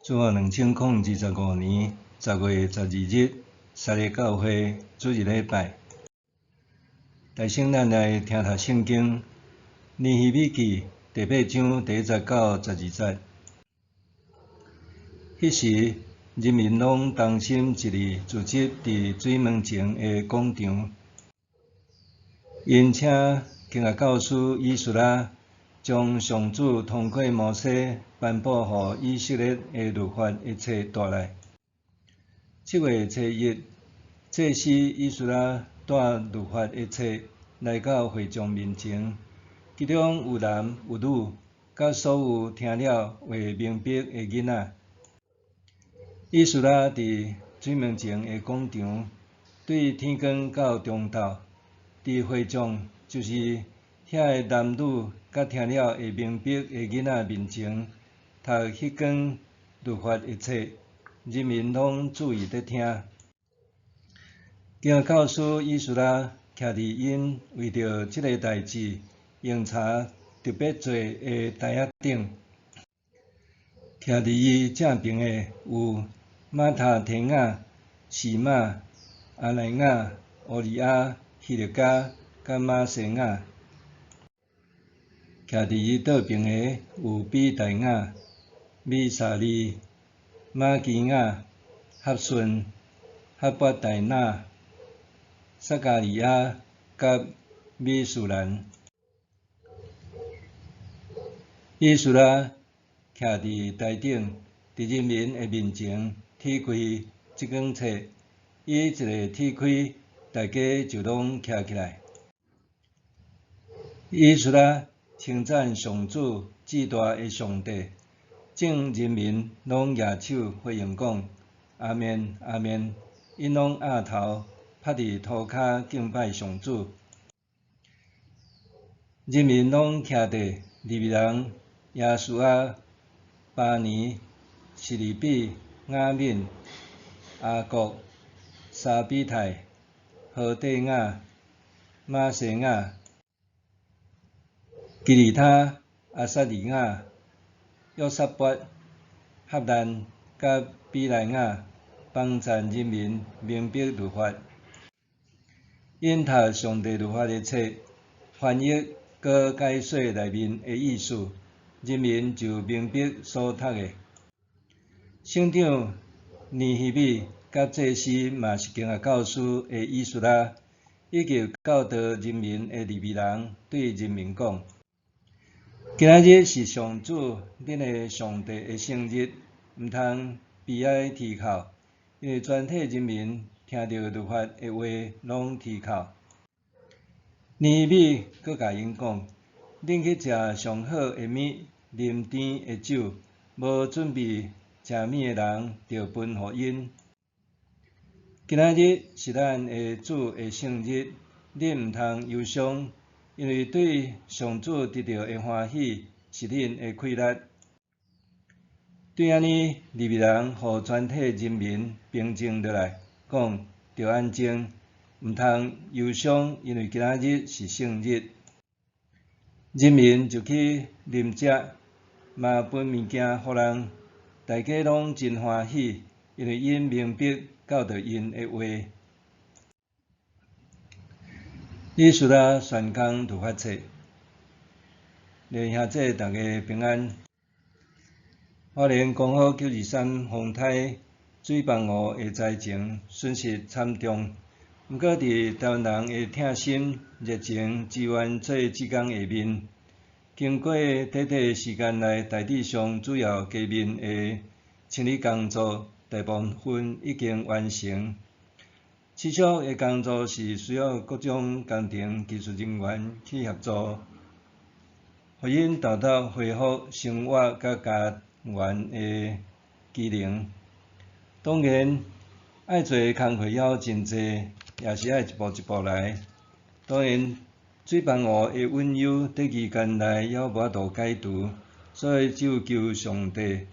自2025年10月12日，沙利教会主日礼拜，大圣咱来听读圣经。尼希米记第8章第1节到12节。迄时，人民拢同心一意聚集伫水门前的广场，因请经学教师以斯拉将上主通过摩西颁布予以色列的律法一册带来。7月初1，祭司以斯拉带律法一册来到会众面前，其中有男有女，甲所有听了话明白的囡仔。以斯拉伫水门前的广场，对天光到中昼，伫会众就是遐个男女甲听了会明白的囡仔面前，读迄卷律法一册，人民拢注意伫听。经学教师以斯拉徛伫因为着即个代志用茶特别做的台仔顶，徛伫伊正边的有马他提亚、示玛、阿乃亚、乌利亚、希勒家甲马西亚。徛伫伊倒边的有比大亚、米沙利、马基亚、哈顺、哈巴大那、撒加利亚甲米苏兰。以斯拉徛伫台顶，伫人民的面前铁开即卷册，伊一个铁开，大家就拢徛起来。以斯拉称赞上主至大的上帝，众人民拢举手回应讲：阿们，阿们！因拢压头趴伫涂骹敬拜上主。人民拢徛伫利未人耶稣啊、巴尼、示利比、雅敏、阿国、沙比泰、何底亚、马西亚、基利他、阿撒利亚、约撒伯、哈兰甲比莱亚，帮助人民明白律法。因读上帝律法的册，翻译佮解说内面的意思，人民就明白所读的。省长尼希米甲祭司嘛是经学教师的以斯拉，以及教导人民的利未人对人民讲：今仔日是上主恁的上帝的圣日，毋通悲哀啼哭，因为全体人民听到律法的话拢啼哭。尼希米佮甲因讲：恁去食上好的物，啉甜的酒，无准备食物的人着分予因。今仔日是咱的主的圣日，恁毋通忧伤，因为对上主得到的欢喜是恁的快乐。对安尼，利未人互全体人民平静落来，讲着安静，毋通忧伤，因为今仔日是圣日。人民就去啉食，嘛分物件予人，大家拢真欢喜，因为因明白教导因的话。以斯拉宣讲律法册，弟兄姊妹大家平安。花莲刚好923风台水崩湖的灾情损失惨重，毋过伫台湾人的疼心热情支援做志工下面，经过短短时间内，大致上主要街面的清理工作大部分已经完成。持续的工作是需要各种工程技术人员去协助，互因达到恢复生活甲家园的机能。当然，爱做工课了真济，也是爱一步一步来。当然，水崩湖的运油短期间内还无法度解除，所以只有求上帝，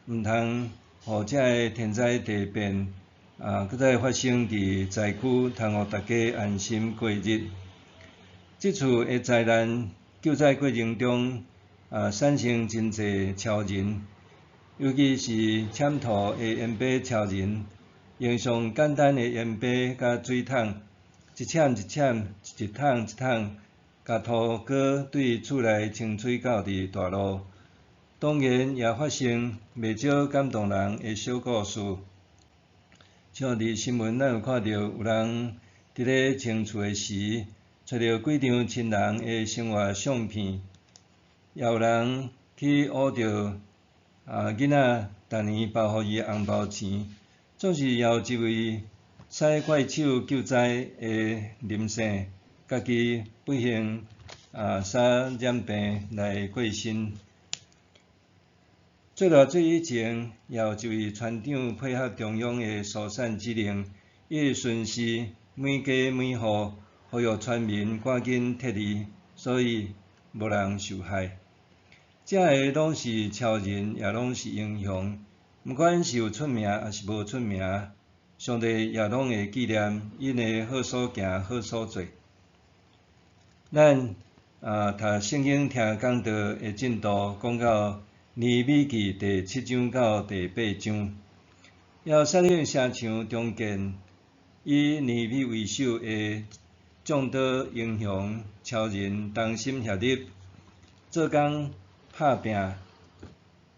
毋通互遮个天灾地变搁再发生伫灾区，通互大家安心过日。即次的灾难救灾过程中，产生真济超人，尤其是浅涂的盐巴超人，用上简单的盐巴甲水桶，一铲一铲、一桶一桶，甲涂膏对厝内清水沟伫大路。当然也发生袂少感动人的小故事，像伫新闻咱有看到有人伫咧清厝的时，找到几张亲人的生活相片，也有人去挖到囡仔逐年包予伊的红包钱，总是也有一位使怪手救灾的林姓，家己不幸染病来过身。做偌水以前，也有一位村长配合中央的疏散指令，一直巡视每家每户，呼吁村民赶紧撤离，所以无人受害。这个拢是超人，也拢是英雄，不管是有出名还是无出名，上帝也拢会纪念因的好所行、好所做。咱读圣经听讲道的进度讲到尼米记第7章到第8章，要率领城墙重建，以尼米为首的众多英雄超人同心协力，做工拍拼，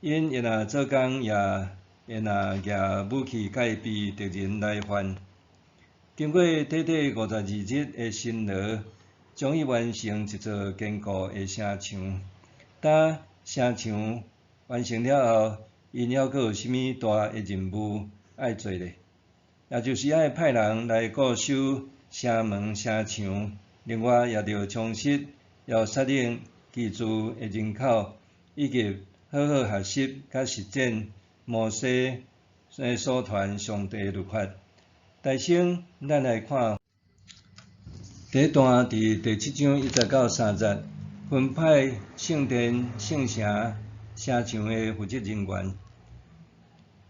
因若做工也举武器戒备敌人来犯。经过短短52日的辛劳，终于完成一座坚固的城墙。当城墙完成了后，因还阁有甚物大的任务要做呢？也就是要派人来固守城门、城墙，另外也着充实，要率领居住的人口，以及好好学习甲实践摩西所传上帝律法。大先，咱来看第一段，伫第7章1到30，分派圣殿、圣城、城墙的负责人员。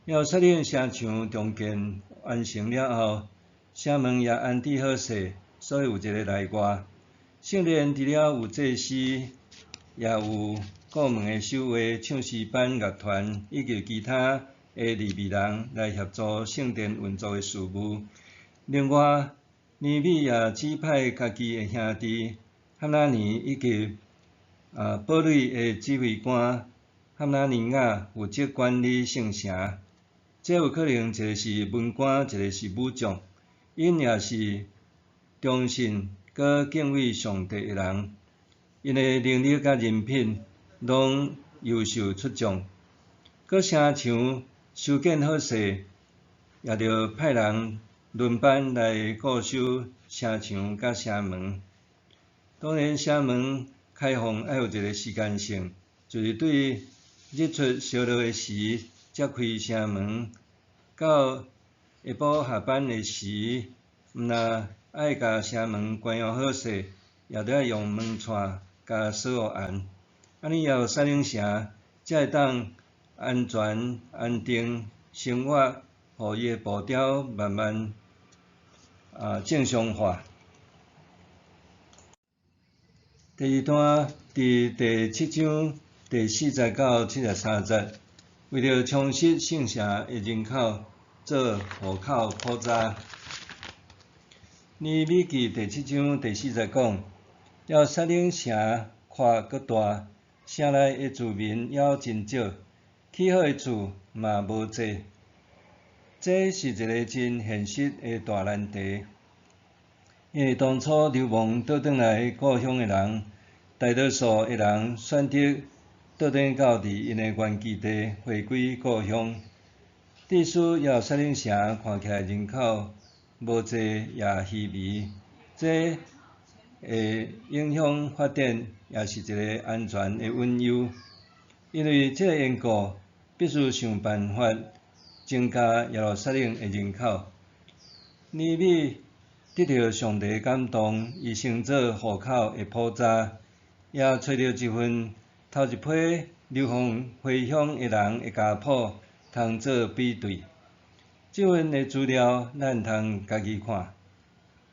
要率领城墙重建完成了后，城门也安置好势，所以有一个内外。圣殿除了有祭司，也有顾门的守卫、唱诗班乐团以及其他的利未人来协助圣殿运作的事务。另外，尼米也指派家己的兄弟哈拿尼以及堡垒的指挥官哈拿尼亚负责管理圣城。这有可能一个是文官，一个是武将，因也是忠信佮敬畏上帝的人，因的能力佮人品拢优秀出众。佮城墙修建好势，也着派人轮班来固守城墙佮城门。当然，城门开放要有一个时间性，就是对日出烧落的时才开城门，到下晡下班的时，毋但爱甲城门关上好势，也着要用门串甲锁严。安尼也有率领城，才会当安全安定生活，互伊的步调慢慢正常化。第二段伫第7章第40到73节，为了充实圣城的人口，做户口普查。尼米记第7章第40讲，要率领城扩搁大，城内的住民还真少，起好的厝嘛无济。这是一个真现实的大难题。因为当初流亡倒转来故乡的人，大多数的人选择倒转到伫因的原居地，回归故乡。历史也率领城看起来人口无济也稀微，这会影响发展，也是一个安全的隐忧。因为这个缘故，必须想办法增加率领的人口。尼米得到上帝感动，伊先做户口的普查，也找到一份头一批流亡回乡的人的家谱，通做比对。这份的资料咱通家己看，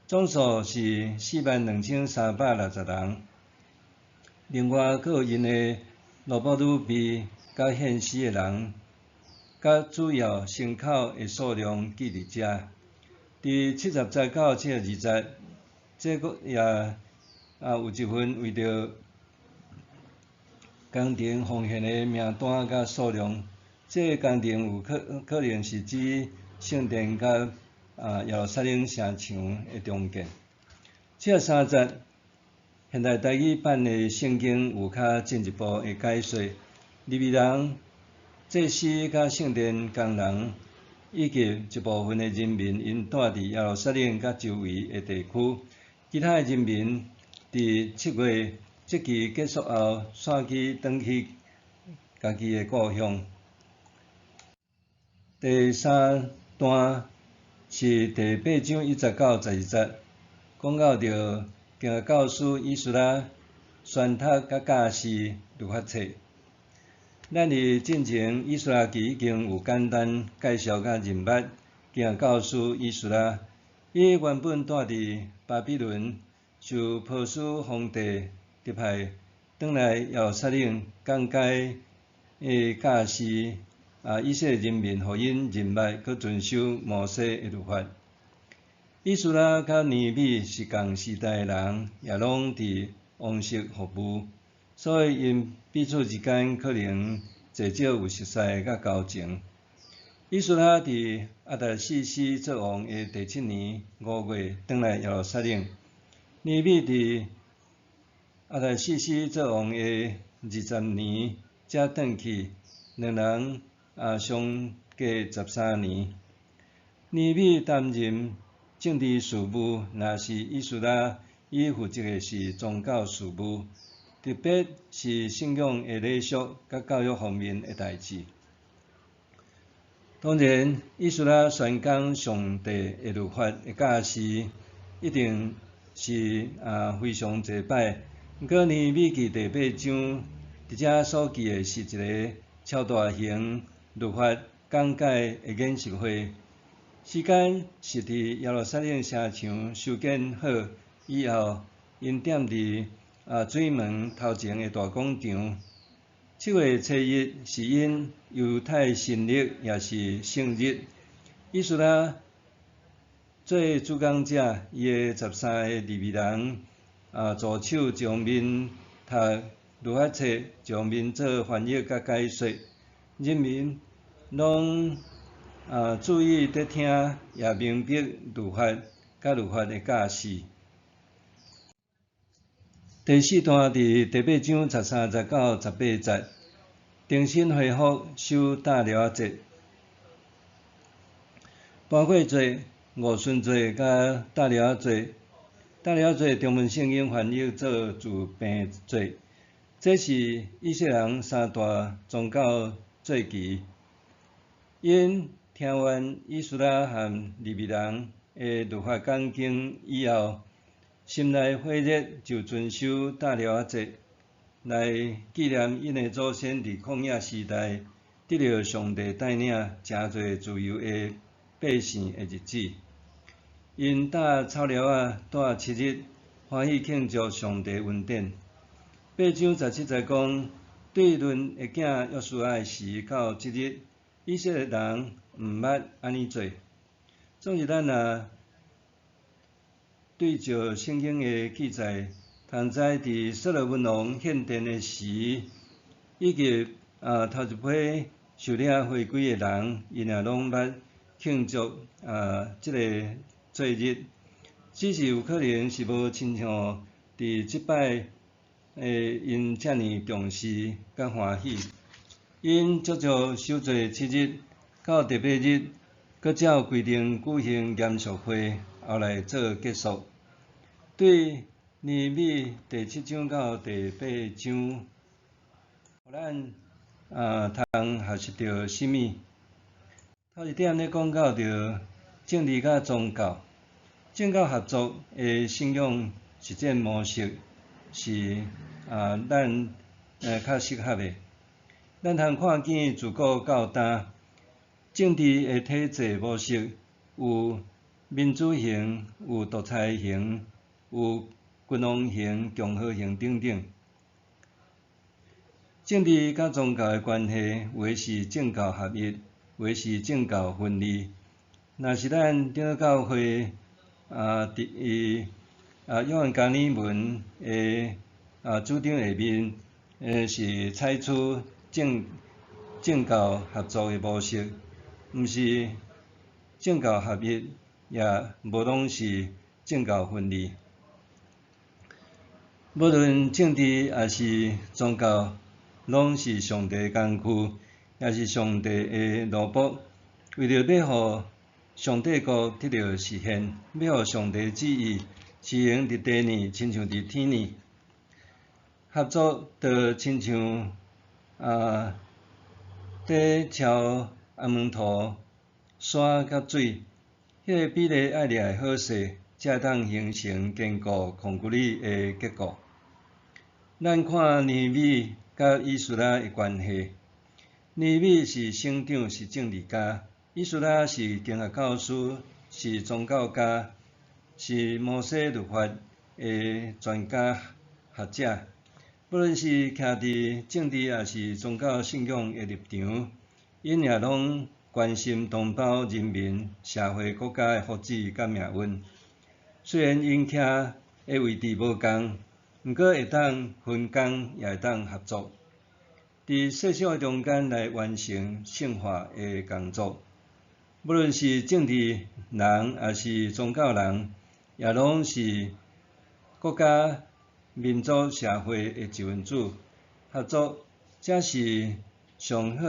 总数是42360人。另外，阁有因的罗伯鲁比甲现死的人，甲主要牲口的数量记伫遮。伫70节到72节，这个也有一份为着工程奉献的名单甲数量。这个工程有可能是指圣殿甲耶路撒冷城墙的重建。73节，现代台语版的圣经有较进一步的解说。利未人、祭司甲圣殿工人，以及一部分的人民，因住伫耶路撒冷甲周围的地区。其他的人民伫7月节期结束后，散去转去家己的故乡。第3段是第8章1节到12节，讲到着经教师以斯拉宣读甲教示律法册。咱伫进前以斯拉记已经有简单介绍甲认捌经教师以斯拉，伊原本住伫巴比伦，受波斯皇帝迫害，转来耶路撒冷讲解教示以色列人民，互因认捌佮遵守摩西的律法。以斯拉甲尼米是同时代的人，也拢伫王室服务，所以因彼此之间可能至少有熟悉甲交情。以斯拉伫阿达西斯做王的第7年5月转来耶路撒冷，尼米伫阿达西斯做王的20年才转去，两人相隔13年。尼米担任政治事务，若是以斯拉，伊负责的是宗教事务，特别是信仰的礼俗甲教育方面的代志。当然，以斯拉宣讲上帝的律法的教示，一定是非常济摆。不过，尼米记第8章伫遮所记的是一个超大型律法讲解的演习会，时间是伫耶路撒冷城墙修建好以后，因点伫水门头前的大广场。7月初1是因犹太新历，也是圣日。以斯拉做主讲者，伊的13个利未人助手从面读律法册，从面做翻译甲解说。人民拢注意伫听，也明白律法甲律法的教示。第4段伫第8章13节到18节，重新恢复守大寮节、八月节、五旬节甲大寮节。大寮节中文圣经翻译做治病节，这是以色列人3大宗教节期。因听完以斯拉和利未人的律法讲经以后，心内火热，就遵守大寮节，来纪念因的祖先伫旷野时代得到上帝带领真侪自由的百姓的日子。因搭草寮住7日，欢喜庆祝上帝恩典。8章17节讲，对论的囝约书亚的时到即日，以色列人毋捌安尼做。总是咱对照圣经的记载，通知伫所罗门王献殿的时，以及头一批受领回归的人，因也拢捌庆祝即个节日，只是有可能是无亲像伫即摆因遮尔重视甲欢喜。因足足守做7日，到第8日，搁照规定举行严肃会，后来做结束。对尼米第7章到第8章，互咱通学习到什么？头一点咧讲到着政治甲宗教，政教合作的信仰实践模式是咱较适合的。咱通看见自古到今，政治的体制模式有民主型、有独裁型、有君王型、共和型等等。政治甲宗教的关系，有的是政教合一，话是政教分离。若是咱长老教会约翰加尔文的主张下面，是采取政教合作的模式，毋是政教合一，也无拢是政教分离。无论政治也是宗教，拢是上帝的工具，也是上帝的奴仆。为着要互上帝国得到实现，要互上帝旨意施行伫地呢，亲像伫天呢。合作就亲像底超阿门图沙甲水，迄个比例爱掠好势，才会当形成坚固抗拒力的结果。咱看尼米甲以斯拉的关系，尼米是省长，是政治家；以斯拉是经学教师，是宗教家，是摩西律法的专家学者。不论是徛伫政治也是宗教信仰的立场，因也拢关心同胞人民、社会、国家的福祉甲命运。虽然因徛的位置无共，毋过会当分工，也会当合作，伫世俗中间来完成圣化的工作。不论是政治人，也是宗教人，也拢是国家、民族、社会的一份子。合作才是上好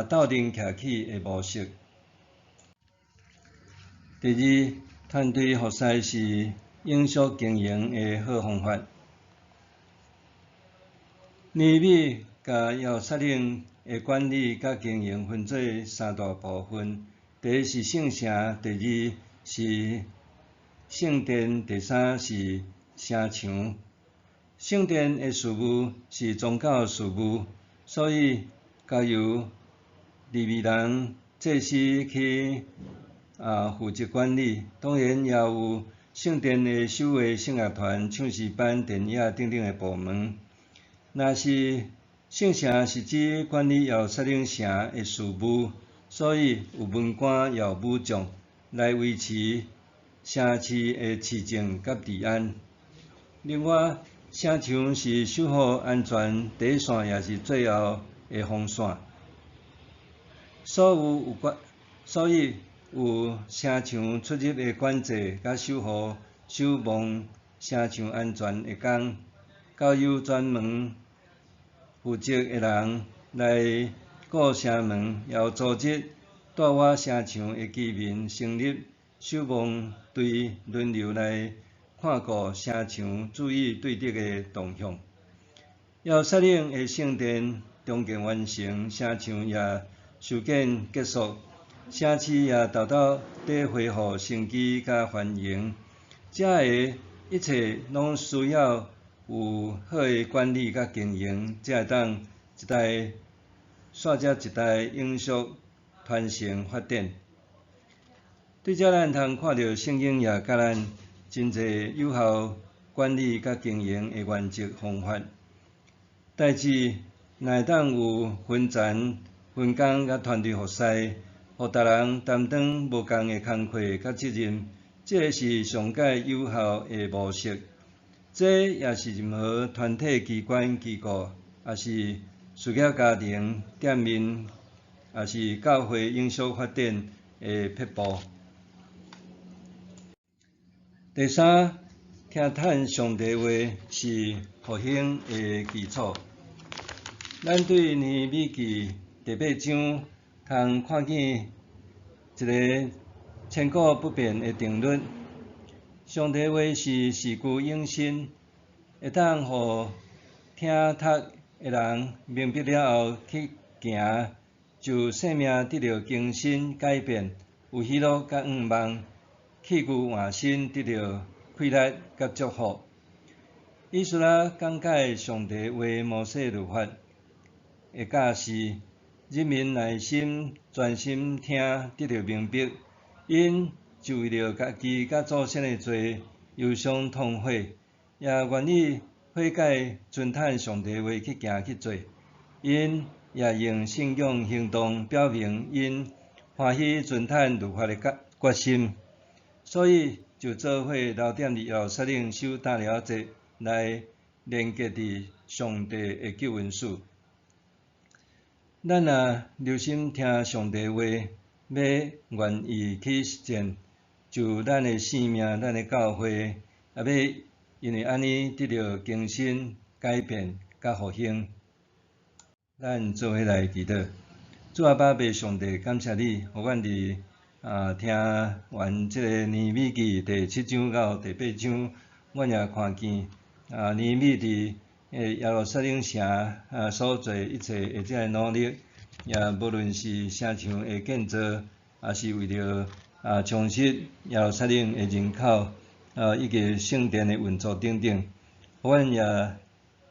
斗阵徛起的模式。第二，团队合使是永续经营的好方法。尼米甲耶路撒冷的管理甲经营分做三大部分：第一是圣城，第二是圣殿，第三是城墙。圣殿的事务是宗教事务，所以交由利未人祭司去负责管理。当然也有圣殿的守卫圣乐团、唱诗班、电影等等的部门。若是圣城是指管理耶路撒冷城的事务，所以有文官也有武将来维持城市的市政甲治安。另外，城墙是守护安全第一线，也是最后的防线。所以有城墙出入的管制，甲守望城墙安全的工，交由专门负责的人来顾城门，也有组织带我城墙的居民成立守望队，轮流来看顾城墙，注意对敌的动向。耶路撒冷的圣殿重建完成，城墙也修建结束，城市也豆豆地恢复生机甲繁荣。这个一切拢需要有好的管理甲经营，才会当一代煞接一代永续传承发展。对这咱通看到圣经也甲咱真侪有效管理甲经营的原则方法。代志若会当有分层、分工甲团队合使，互逐人担当无共的工课甲责任，这是上界有效的模式。这也是任何团体、机关、机构，也是事业家庭、店面，也是教会永续发展的撇步。第三，听叹上帝话是复兴的基础。咱对尼米记第8章通看见一个千古不变的定律：上帝话是事具永新，会当互听读的人明白了后去行，就生命得到更新改变，有喜乐甲愿望，气骨换新，得到快乐甲祝福。以斯拉讲解上帝话摩西律法的教示，人民耐心专心听，得到明白，因就为了家己甲祖先的罪忧伤痛悔，也愿意悔改遵趁上帝话去行去做。因也用信仰行动表明因欢喜遵坦律法的决心，所以就做伙留踮伫耶路撒冷守大了节，来连结伫上帝的救恩史。咱若留心听上帝话，要愿意去实践，就咱的性命、咱的教会，也要因为安尼得到更新、改变、甲复兴。咱做伙来祈祷，主啊，爸爸上帝，感谢你，互阮伫听完即个尼米记第7章到第8章，阮也看见尼米伫耶路撒冷城所做一切的即个努力，也无论是城墙的建造，也是为着充实耶路撒冷的人口，以及圣殿的运作等等，互阮也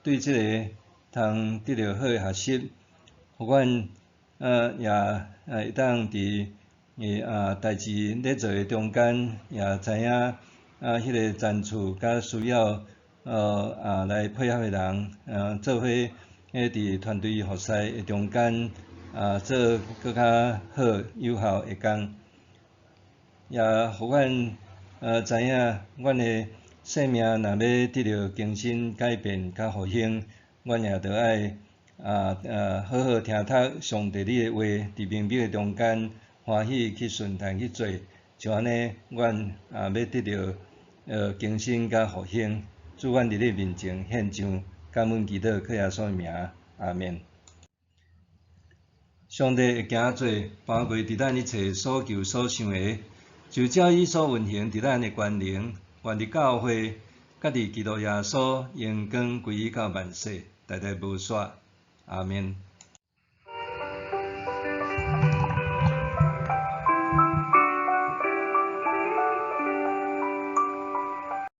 对即个通得到好的学习，互阮也会当伫代志咧做的中间，也知影迄个难处甲需要来配合的人，做伙伫团队服侍的中间做更较好有效的工，也互阮知影阮的生命若要得到更新、改变、甲复兴，阮也着爱好好听读上帝你的话，伫明白的中间欢喜去顺从去做，像安尼，阮要得到更新甲复兴。主，阮伫你面前献上感恩祈祷，靠耶稣的名，阿们。上帝会行做，包括伫咱一切所求所想的，就照伊所运行伫咱的权能，愿伫教会，甲伫基督耶稣荣光归于到万世，代代无煞。阿们。